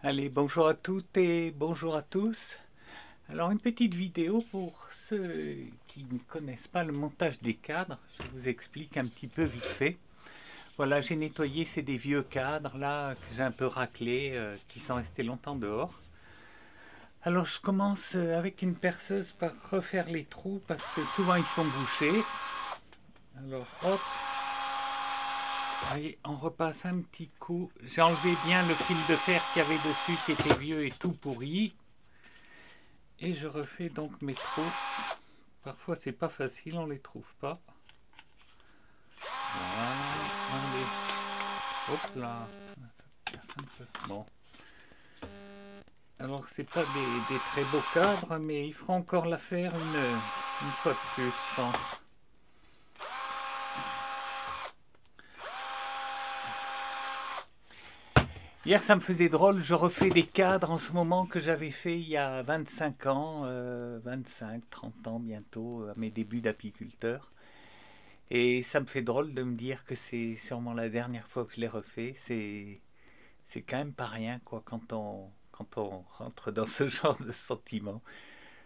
Allez, bonjour à toutes et bonjour à tous. Alors une petite vidéo pour ceux qui ne connaissent pas le montage des cadres. Je vous explique un petit peu vite fait. Voilà, j'ai nettoyé, c'est des vieux cadres là que j'ai un peu raclés, qui sont restés longtemps dehors. Alors je commence avec une perceuse par refaire les trous parce que souvent ils sont bouchés. Alors hop, allez, on repasse un petit coup. J'ai enlevé bien le fil de fer qu'il y avait dessus qui était vieux et tout pourri. Et je refais donc mes trous. Parfois c'est pas facile, on les trouve pas. Voilà, allez. Hop là. Ça casse un peu. Bon. Alors c'est pas des très beaux cadres, mais il fera encore l'affaire une fois de plus, je pense. Hier ça me faisait drôle, je refais des cadres en ce moment que j'avais fait il y a 25 ans, 25, 30 ans bientôt, à mes débuts d'apiculteur. Et ça me fait drôle de me dire que c'est sûrement la dernière fois que je l'ai refait. C'est quand même pas rien, quoi, quand on rentre dans ce genre de sentiment.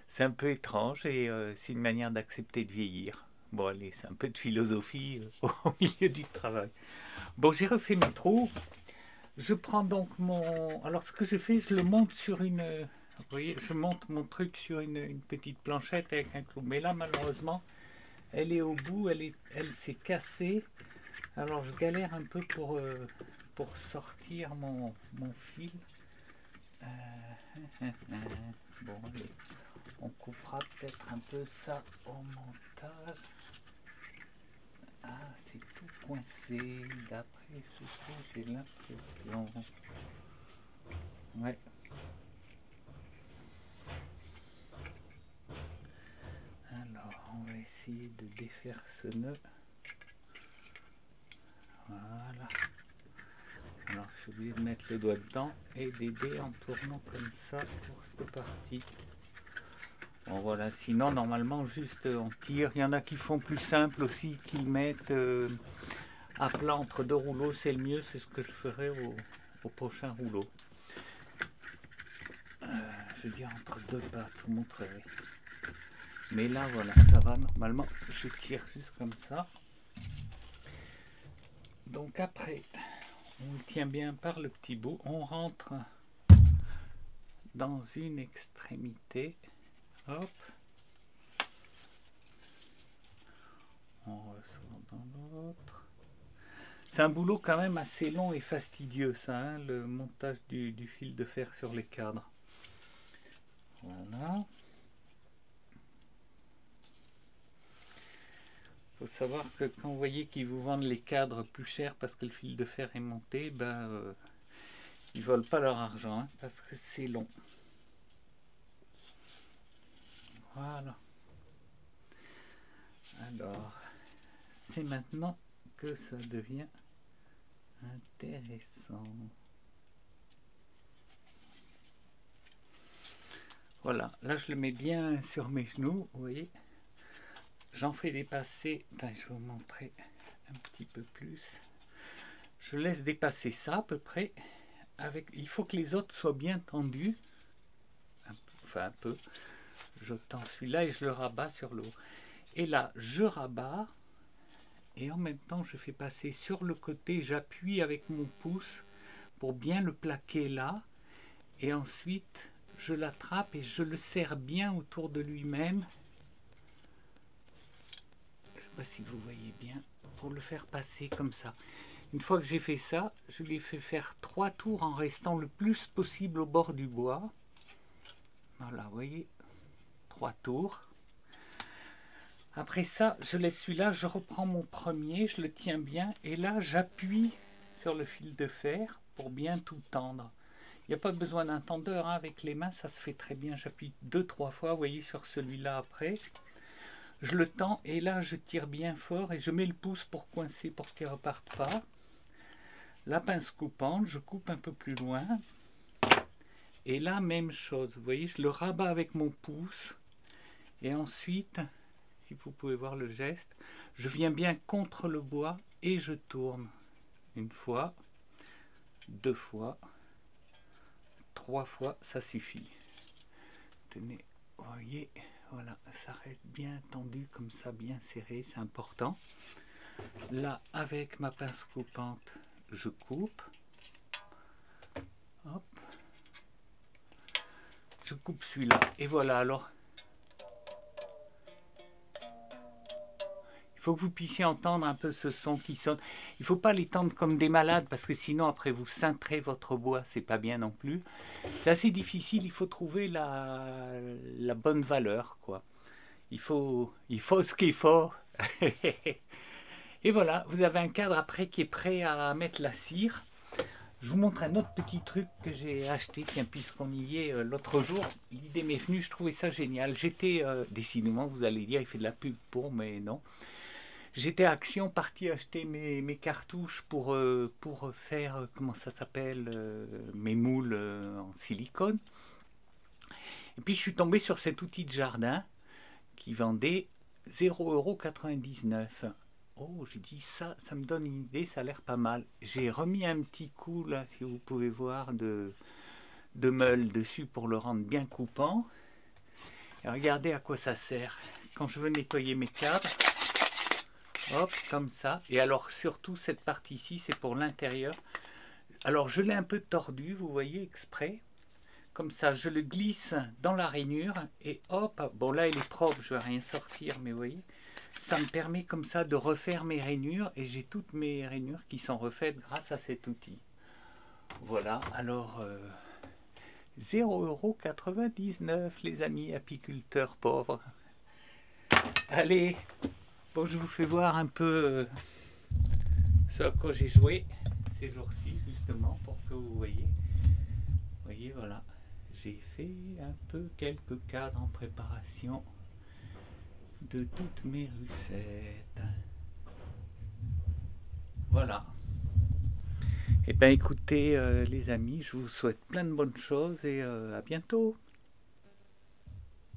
C'est un peu étrange et c'est une manière d'accepter de vieillir. Bon, allez, c'est un peu de philosophie au milieu du travail. Bon, j'ai refait mes trous. Je prends donc mon... Alors, ce que je fais, je le monte sur une... Vous voyez, je monte mon truc sur une petite planchette avec un clou. Mais là, malheureusement, elle est au bout, elle s'est cassée. Alors je galère un peu pour sortir mon fil. Bon, allez, on coupera peut-être un peu ça au montage. Ah, c'est tout coincé. D'après ce que j'ai l'impression. Ouais. Alors, on va essayer de défaire ce nœud. Voilà. Alors, je suis obligé de mettre le doigt dedans et d'aider en tournant comme ça pour cette partie. Bon, voilà, sinon, normalement, juste on tire. Il y en a qui font plus simple aussi, qui mettent à plat entre deux rouleaux. C'est le mieux, c'est ce que je ferai au prochain rouleau. Je veux dire, entre deux pattes, je vous montrerai. Mais là, voilà, ça va, normalement, je tire juste comme ça. Donc après, on le tient bien par le petit bout. On rentre dans une extrémité. Hop. On ressort dans l'autre. C'est un boulot quand même assez long et fastidieux, ça, hein, le montage du fil de fer sur les cadres. Voilà. Il faut savoir que quand vous voyez qu'ils vous vendent les cadres plus chers parce que le fil de fer est monté, ben, ils volent pas leur argent, hein, parce que c'est long. Voilà. Alors, c'est maintenant que ça devient intéressant. Voilà, là je le mets bien sur mes genoux, vous voyez. J'en fais dépasser, enfin, je vais vous montrer un petit peu plus. Je laisse dépasser ça à peu près. Il faut que les autres soient bien tendus. Enfin un peu. Je tends celui-là et je le rabats sur le haut. Et là, je rabats. Et en même temps, je fais passer sur le côté. J'appuie avec mon pouce pour bien le plaquer là. Et ensuite, je l'attrape et je le serre bien autour de lui-même. Je ne sais pas si vous voyez bien. Pour le faire passer comme ça. Une fois que j'ai fait ça, je lui fais faire 3 tours en restant le plus possible au bord du bois. Voilà, vous voyez, 3 tours. Après ça, je laisse celui-là, je reprends mon premier, je le tiens bien, et là, j'appuie sur le fil de fer pour bien tout tendre. Il n'y a pas besoin d'un tendeur, hein, avec les mains, ça se fait très bien. J'appuie 2-3 fois, vous voyez, sur celui-là après. Je le tends, et là, je tire bien fort, et je mets le pouce pour coincer, pour qu'il ne reparte pas. La pince coupante, je coupe un peu plus loin. Et là, même chose. Vous voyez, je le rabats avec mon pouce. Et ensuite, si vous pouvez voir le geste, je viens bien contre le bois et je tourne. Une fois, 2 fois, 3 fois, ça suffit. Tenez, vous voyez, voilà, ça reste bien tendu comme ça, bien serré, c'est important. Là, avec ma pince coupante, je coupe. Hop. Je coupe celui-là. Et voilà, alors. Il faut que vous puissiez entendre un peu ce son qui sonne. Il ne faut pas les tendre comme des malades parce que sinon après vous cintrez votre bois, c'est pas bien non plus. C'est assez difficile, il faut trouver la bonne valeur, quoi. Il faut ce qu'il faut. Et voilà, vous avez un cadre après qui est prêt à mettre la cire. Je vous montre un autre petit truc que j'ai acheté, tiens, puisqu'on y est l'autre jour. L'idée m'est venue, je trouvais ça génial. J'étais, décidément, vous allez dire, il fait de la pub pour, mais non. J'étais à Action, parti acheter mes cartouches pour faire, comment ça s'appelle, mes moules en silicone. Et puis je suis tombé sur cet outil de jardin qui vendait 0,99 €. Oh, j'ai dit ça me donne une idée, ça a l'air pas mal. J'ai remis un petit coup, là, si vous pouvez voir, de meule dessus pour le rendre bien coupant. Et regardez à quoi ça sert. Quand je veux nettoyer mes cadres, hop, comme ça. Et alors, surtout, cette partie-ci, c'est pour l'intérieur. Alors, je l'ai un peu tordu, vous voyez, exprès. Comme ça, je le glisse dans la rainure. Et hop, bon, là, il est propre, je ne vais rien sortir, mais vous voyez, ça me permet comme ça de refaire mes rainures. Et j'ai toutes mes rainures qui sont refaites grâce à cet outil. Voilà, alors... 0,99 €, les amis apiculteurs pauvres. Allez, bon, je vous fais voir un peu ce à quoi j'ai joué ces jours-ci, justement, pour que vous voyez. Vous voyez, voilà. J'ai fait un peu quelques cadres en préparation de toutes mes ruchettes. Voilà. Eh bien, écoutez, les amis, je vous souhaite plein de bonnes choses et à bientôt.